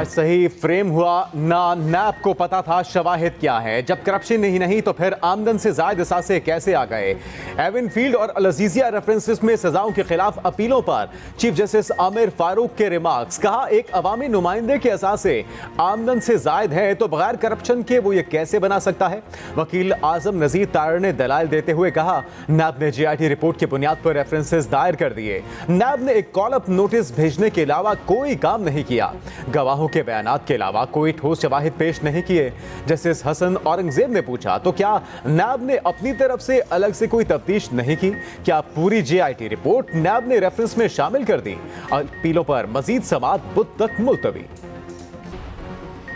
आज सही फ्रेम हुआ ना। नैब को पता था शवाहिद क्या है। जब करप्शन ही नहीं तो फिर आमदन से जायद असासे कैसे आ गए। एविन फील्ड और अल-अज़ीज़िया रेफरेंसेस में सजाओं के खिलाफ अपीलों पर चीफ जस्टिस आमिर फारूक के रिमार्क्स। कहा एक अवामी नुमाइंदे के असासे आमदन से जायद है तो बगैर करप्शन के वो ये कैसे बना सकता है। वकील आजम नजीर तार ने दलाइल देते हुए कहा नैब ने GIT रिपोर्ट की बुनियाद पर रेफरेंसेस दायर कर दिए। नैब ने एक कॉल अप नोटिस भेजने के अलावा कोई काम नहीं किया। गवाहों के बयानात के अलावा कोई ठोस शवाहिद पेश नहीं किए। जस्टिस हसन औरंगजेब ने पूछा तो क्या नैब ने अपनी तरफ से अलग से कोई तफ्तीश नहीं की। क्या पूरी GIT रिपोर्ट नैब ने रेफरेंस में शामिल कर दी। अपीलों पर मजीद समाअत बुध तक मुलतवी।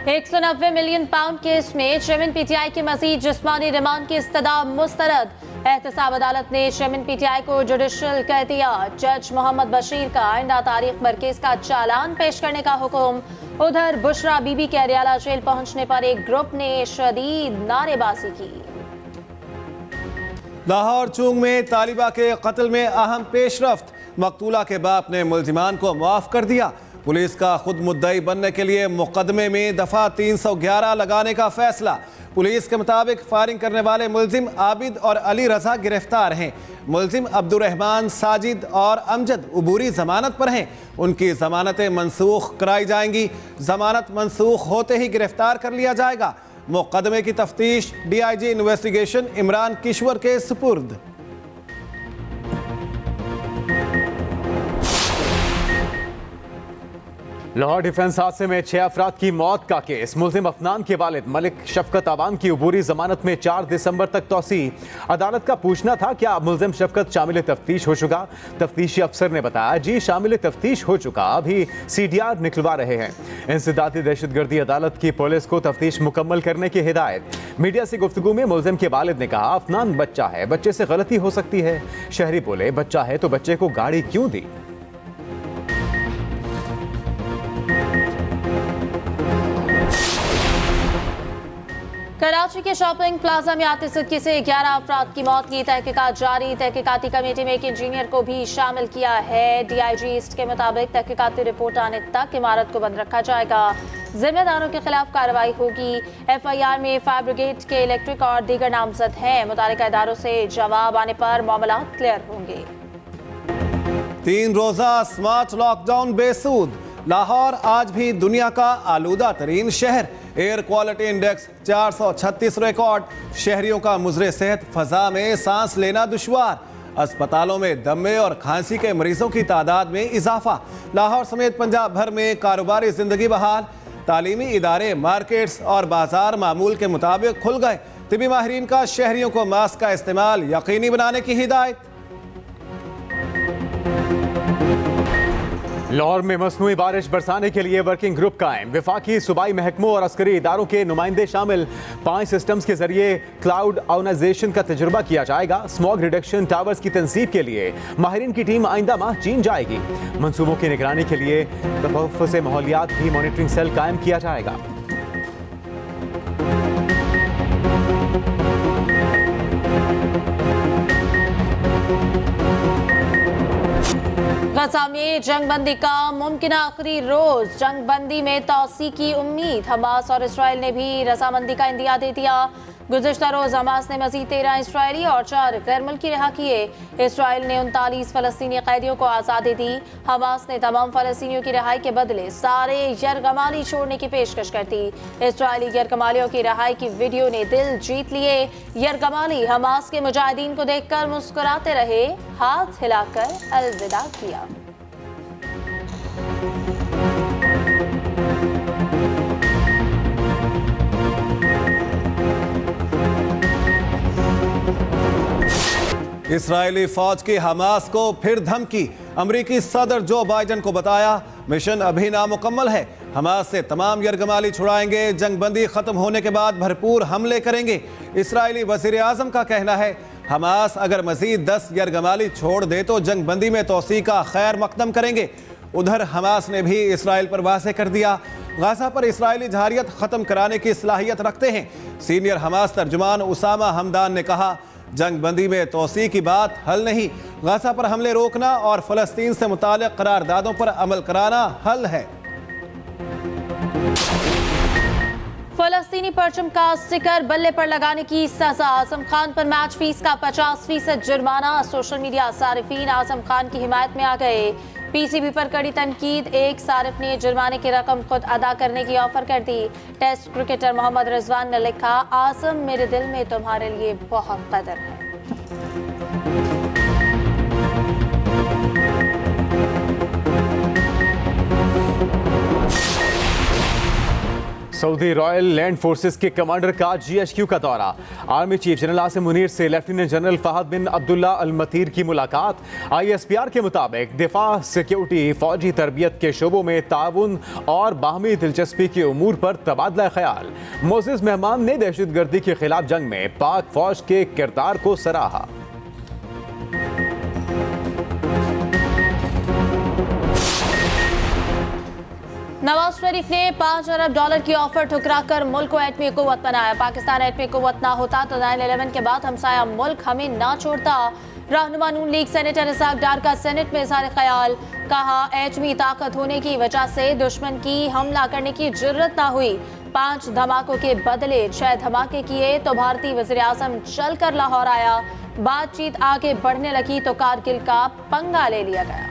190 मिलियन पाउंड केस में चेयरमैन PTI की मजीद जिस्मानी रिमांड की इस्तदा मुस्तरद। एहतसाब अदालत ने चेयरमैन PTI को जुडिशल कह दिया। जज मोहम्मद बशीर का आइंदा तारीख पर केस का चालान पेश करने का हुक्म। उधर बुशरा बीबी के अरियाला जेल पहुंचने पर एक ग्रुप ने शदीद नारेबाजी की। लाहौर चूंग में तालिबा के कत्ल में अहम पेशरफ्त। मकतूला के बाप ने मुल्जिमान को माफ कर दिया। पुलिस का खुद मुद्दई बनने के लिए मुकदमे में दफा 311 लगाने का फैसला। पुलिस के मुताबिक फायरिंग करने वाले मुल्जिम आबिद और अली रजा गिरफ्तार हैं। मुल्जिम अब्दुर्रहमान, साजिद और अमजद उबूरी जमानत पर हैं। उनकी जमानतें मनसूख कराई जाएंगी। जमानत मनसूख होते ही गिरफ्तार कर लिया जाएगा। मुकदमे की तफ्तीश DIG इन्वेस्टिगेशन इमरान किश्वर के सुपुर्द। लाहौर डिफेंस हादसे में 6 अफराद की मौत का केस। मुल्जिम अफनान के वालिद मलिक शफकत आवाम की अबूरी जमानत में 4 दिसंबर तक तौसी। अदालत का पूछना था क्या मुल्जिम शफकत शामिल तफ्तीश हो चुका। तफ्तीशी अफसर ने बताया जी शामिल तफ्तीश हो चुका, अभी CDR निकलवा रहे हैं। इंसदादी दहशतगर्दी अदालत की पुलिस को तफ्तीश मुकम्मल करने की हिदायत। मीडिया से गुफ्तगू में मुल्जिम के वालिद ने कहा अफनान बच्चा है, बच्चे से गलती हो सकती है। शहरी बोले बच्चा है तो बच्चे को गाड़ी क्यों दी। कराची के शॉपिंग प्लाजा में आते सिक्के से 11 अफराद की मौत की तहकीकात जारी। तहकीकाती कमेटी में एक इंजीनियर को भी शामिल किया है। DIG ईस्ट के मुताबिक तहकीकाती रिपोर्ट आने तक इमारत को बंद रखा जाएगा। जिम्मेदारों के खिलाफ कार्रवाई होगी। FIR में फायर ब्रिगेड के इलेक्ट्रिक और दीगर नामजद हैं। मुतालिका इदारों से जवाब आने पर मामला क्लियर होंगे। 3 रोजा स्मार्ट लॉकडाउन बेसूद। लाहौर आज भी दुनिया का आलूदा तरीन शहर। Air quality index 436 record. शहरियों का मुजरे सेहत, फजा में सांस लेना दुश्वार। अस्पतालों में दमे और खांसी के मरीजों की तादाद में इजाफा। लाहौर समेत पंजाब भर में कारोबारी जिंदगी बहाल। तालीमी इदारे, मार्केट्स और बाजार मामूल के मुताबिक खुल गए। तिबी माहिरीन का शहरियों को मास्क का इस्तेमाल यकीनी बनाने की हिदायत। लाहौर में मसनूई बारिश बरसाने के लिए वर्किंग ग्रुप कायम। विफाकी, सूबाई महकमों और अस्करी इदारों के नुमाइंदे शामिल। 5 सिस्टम्स के जरिए क्लाउड आयोनाइजेशन का तजुर्बा किया जाएगा। स्मॉग रिडक्शन टावर्स की तंसीब के लिए माहिरीन की टीम आइंदा माह चीन जाएगी। मंसूबों की निगरानी के लिए तहफ़्फ़ुज़ माहौलियात भी मॉनिटरिंग सेल कायम किया जाएगा। गजा में जंगबंदी का मुमकिन आखिरी रोज। जंगबंदी में तौसी की उम्मीद। हमास और इसराइल ने भी रजामंदी का इंदिया दे दिया। गुज़िश्ता रोज हमास ने मजीद 13 इसराइली और 4 गैर मुल्की रिहा किए। इसराइल ने 39 फलस्तीनी कैदियों को आज़ादी दी। हमास ने तमाम फलस्तीनियों की रिहाई के बदले सारे यरगमाली छोड़ने की पेशकश कर दी। इसराइली यरगमालियों की रिहाई की वीडियो ने दिल जीत लिए। यरगमाली हमास के मुजाहिदीन को देखकर मुस्कुराते रहे, हाथ हिलाकर अलविदा किया। इसराइली फौज की हमास को फिर धमकी। अमरीकी सदर जो बाइडन को बताया मिशन अभी नामुकम्मल है। हमास से तमाम यरगमाली छुड़ाएंगे। जंगबंदी खत्म होने के बाद भरपूर हमले करेंगे। इसराइली वजीर आजम का कहना है हमास अगर मजीद 10 यरगमाली छोड़ दे तो जंगबंदी में तोसी का खैर मकदम करेंगे। उधर हमास ने भी इसराइल पर वाज़ेह कर दिया गाजा पर इसराइली जहारियत खत्म कराने की सलाहियत रखते हैं। सीनियर हमास तर्जुमान उसामा हमदान ने कहा जंगबंदी में तोसी की बात हल नहीं, गाजा पर हमले रोकना और फ़लस्तीन से मुताल्लिक़ करारदादों पर अमल कराना हल है। फलस्तीनी परचम का स्टिकर बल्ले पर लगाने की सजा। आजम खान पर मैच फीस का 50% जुर्माना। सोशल मीडिया सारिफीन आजम खान की हिमायत में आ गए। पीसीबी पर कड़ी तनकीद। एक सारिफ ने जुर्माने की रकम खुद अदा करने की ऑफर कर दी। टेस्ट क्रिकेटर मोहम्मद रिजवान ने लिखा, आजम मेरे दिल में तुम्हारे लिए बहुत कदर है। सऊदी रॉयल लैंड फोर्सेस के कमांडर का जीएचक्यू का दौरा। Army chief general Asim Munir से लेफ्टिनेंट जनरल फहद बिन अब्दुल्ला अल मतीर की मुलाकात। आईएसपीआर के मुताबिक दिफा, सिक्योरिटी, फौजी तरबियत के शोबों में ताउन और बाहमी दिलचस्पी के उमूर पर तबादला ख्याल। मोअज़्ज़िज़ मेहमान ने दहशतगर्दी के खिलाफ जंग में पाक फौज के किरदार को सराहा। नवाज शरीफ ने $5 अरब की ऑफर ठुकराकर मुल्क को एटमी कुव्वत बनाया। पाकिस्तान एटमी कुव्वत ना होता तो 9/11 के बाद हमसाया मुल्क हमें ना छोड़ता। रहनुमा नून लीग सेनेटर इसाक डार का सेनेट में इज़हार ख्याल। कहा, एटमी ताकत होने की वजह से दुश्मन की हमला करने की जुर्रत ना हुई। 5 धमाकों के बदले 6 धमाके किए तो भारतीय वज़ीर आज़म चल कर लाहौर आया। बातचीत आगे बढ़ने लगी तो कारगिल का पंगा ले लिया गया।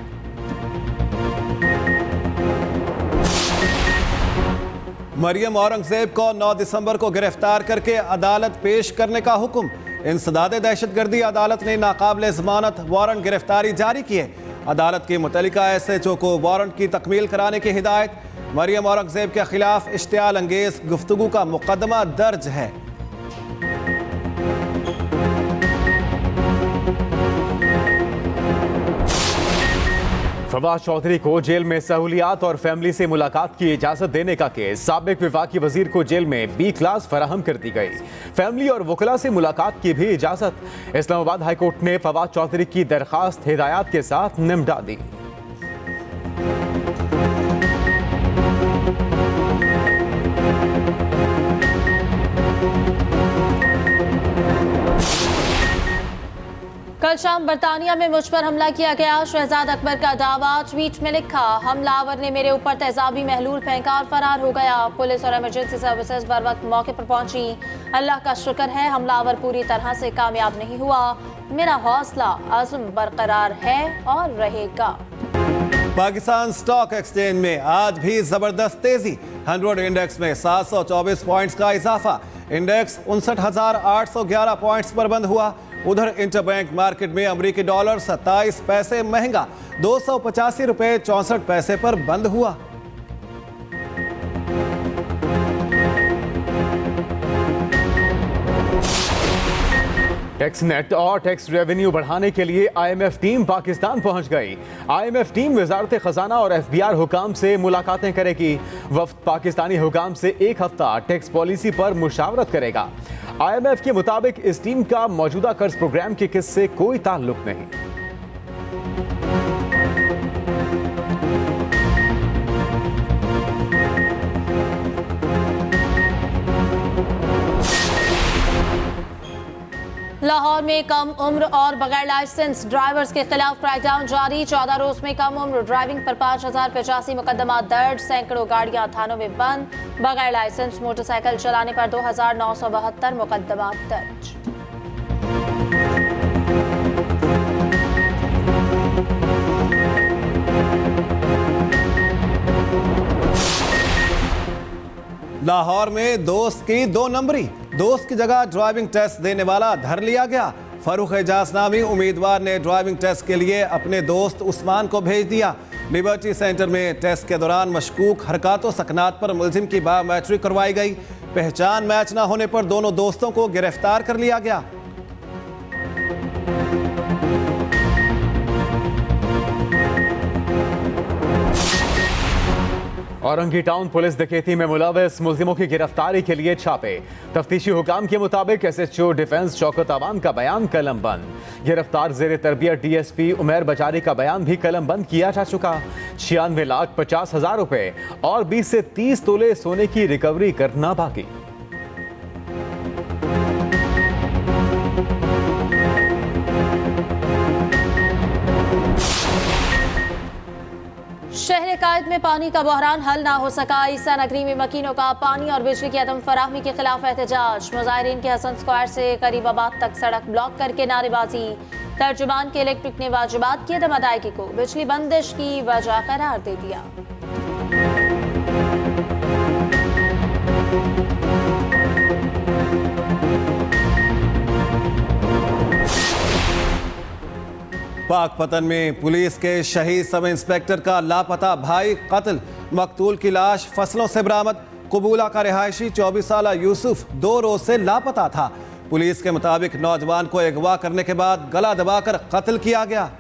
मरियम औरंगजेब को 9 दिसंबर को गिरफ्तार करके अदालत पेश करने का हुक्म। इंसदादे दहशतगर्दी अदालत ने नाकाबिले जमानत वारंट गिरफ्तारी जारी की है। अदालत की मुतल्लिका एसएचओ को वारंट की तकमील कराने की हिदायत। मरियम औरंगजेब के खिलाफ इश्तियाल अंगेज गुफ्तगू का मुकदमा दर्ज है। फवाद चौधरी को जेल में सहूलियात और फैमिली से मुलाकात की इजाजत देने का केस। साबिक वफाकी वजीर को जेल में B क्लास फराहम कर दी गई। फैमिली और वकला से मुलाकात की भी इजाजत। इस्लामाबाद हाईकोर्ट ने फवाद चौधरी की दरखास्त हिदायत के साथ निपटा दी। कल शाम बर्तानिया में मुझ पर हमला किया गया। शहजाद अकबर का दावा। ट्वीट में लिखा, हमलावर ने मेरे ऊपर तेजाबी महलूल फेंका और फरार हो गया। पुलिस और इमरजेंसी सर्विसेज बर वक्त मौके पर पहुंची। अल्लाह का शुक्र है हमलावर पूरी तरह से कामयाब नहीं हुआ। मेरा हौसला अज़्म बरकरार है और रहेगा। पाकिस्तान स्टॉक एक्सचेंज में आज भी जबरदस्त तेजी। 100 इंडेक्स में 724 पॉइंट्स का इजाफा। इंडेक्स 59,811 पॉइंट्स पर बंद हुआ। उधर इंटरबैंक मार्केट में अमेरिकी डॉलर 27 पैसे महंगा 285 रुपए 64 पैसे पर बंद हुआ। टैक्स नेट और टैक्स रेवेन्यू बढ़ाने के लिए IMF टीम पाकिस्तान पहुंच गई। IMF टीम वजारत खजाना और FBR हुकाम से मुलाकातें करेगी। वफ्द पाकिस्तानी हुकाम से 1 हफ्ता टैक्स पॉलिसी पर मुशावरत करेगा। IMF के मुताबिक इस टीम का मौजूदा कर्ज प्रोग्राम के किस्त से कोई ताल्लुक नहीं। लाहौर में कम उम्र और बगैर लाइसेंस ड्राइवर्स के खिलाफ क्रैकडाउन जारी। 14 रोज में कम उम्र ड्राइविंग पर 5085 मुकदमा दर्ज। सैकड़ों गाड़ियां थानों में बंद। बगैर लाइसेंस मोटरसाइकिल चलाने पर 2972 मुकदमा दर्ज। लाहौर में दोस्त की 2 नंबरी। दोस्त की जगह ड्राइविंग टेस्ट देने वाला धर लिया गया। फरूख एजाज नामी उम्मीदवार ने ड्राइविंग टेस्ट के लिए अपने दोस्त उस्मान को भेज दिया। लिबर्टी सेंटर में टेस्ट के दौरान मशकूक हरकत सकनात पर मुलजिम की बायोमेट्रिक करवाई गई। पहचान मैच न होने पर दोनों दोस्तों को गिरफ्तार कर लिया गया। औरंगी टाउन पुलिस डकैती में मुलविस मुलजिमों की गिरफ्तारी के लिए छापे। तफ्तीशी हुकाम के मुताबिक SHO डिफेंस शौकत अवान का बयान कलम बंद। गिरफ्तार जेर तरबियत DSP उमैर बजारी का बयान भी कलम बंद किया जा चुका। 96,50,000 रुपए और 20 से 30 तोले सोने की रिकवरी करना बाकी। शहर कायद में पानी का बहरान हल ना हो सका। ईसा नगरी में मकीनों का पानी और बिजली की अदम फराहमी के खिलाफ एहतजाज। मुजाहिरीन के हसन स्क्वायर से करीबाबाद तक सड़क ब्लॉक करके नारेबाजी। तर्जुमान के इलेक्ट्रिक ने वाजिबात की अदम अदायगी को बिजली बंदिश की वजह करार दे दिया। पाकपतन में पुलिस के शहीद सब इंस्पेक्टर का लापता भाई कत्ल। मकतूल की लाश फसलों से बरामद। कबूला का रिहायशी 24 साला यूसुफ 2 रोज से लापता था। पुलिस के मुताबिक नौजवान को अगवा करने के बाद गला दबाकर कत्ल किया गया।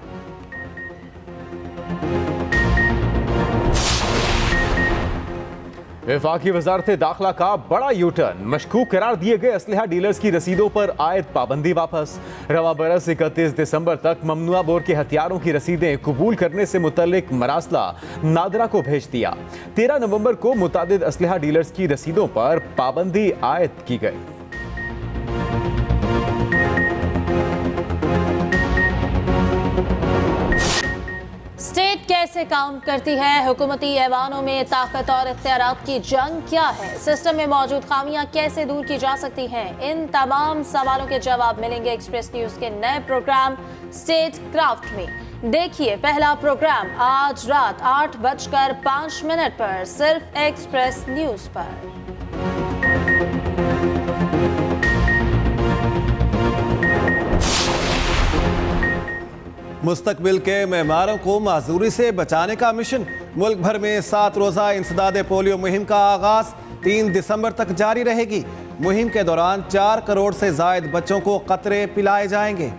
वफाकी वजारत दाखिला का बड़ा यूटर्न। मशकूक करार दिए गए असलहा डीलर्स की रसीदों पर आयद पाबंदी वापस। रवा बरस 31 दिसंबर तक ममनुआ बोर के हथियारों की रसीदें कबूल करने से मुतल्लिक मरासला नादरा को भेज दिया। 13 नवंबर को मुतादिद असलहा डीलर्स की रसीदों पर पाबंदी आयद की गई। स्टेट कैसे काम करती है? हुकूमती ऐवानों में ताकत और इख्तियारात की जंग क्या है? सिस्टम में मौजूद खामियां कैसे दूर की जा सकती हैं? इन तमाम सवालों के जवाब मिलेंगे एक्सप्रेस न्यूज के नए प्रोग्राम स्टेट क्राफ्ट में। देखिए पहला प्रोग्राम आज रात 8:05 पर सिर्फ एक्सप्रेस न्यूज पर। मुस्तकबिल के मेहमारों को माजूरी से बचाने का मिशन। मुल्क भर में 7 रोज़ा इंसदादे पोलियो मुहिम का आगाज 3 दिसंबर तक जारी रहेगी। मुहिम के दौरान 4 करोड़ से जायद बच्चों को कतरे पिलाए जाएंगे।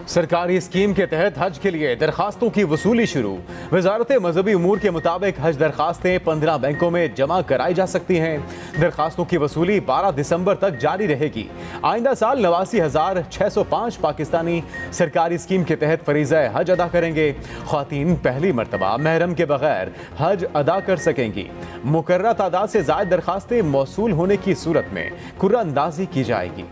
सरकारी स्कीम के तहत हज के लिए दरखास्तों की वसूली शुरू। वजारत मजहबी उमूर के मुताबिक हज दरखास्तें 15 बैंकों में जमा कराई जा सकती हैं। दरखास्तों की वसूली 12 दिसंबर तक जारी रहेगी। आइंदा साल 89,605 पाकिस्तानी सरकारी स्कीम के तहत फरीज़ा हज अदा करेंगे। ख्वातीन पहली मरतबा महरम के बगैर हज अदा कर सकेंगी। मुकर्रर तादाद से ज़ायद दरखास्तें मौसूल होने की सूरत में कुर्रा अंदाजी की जाएगी।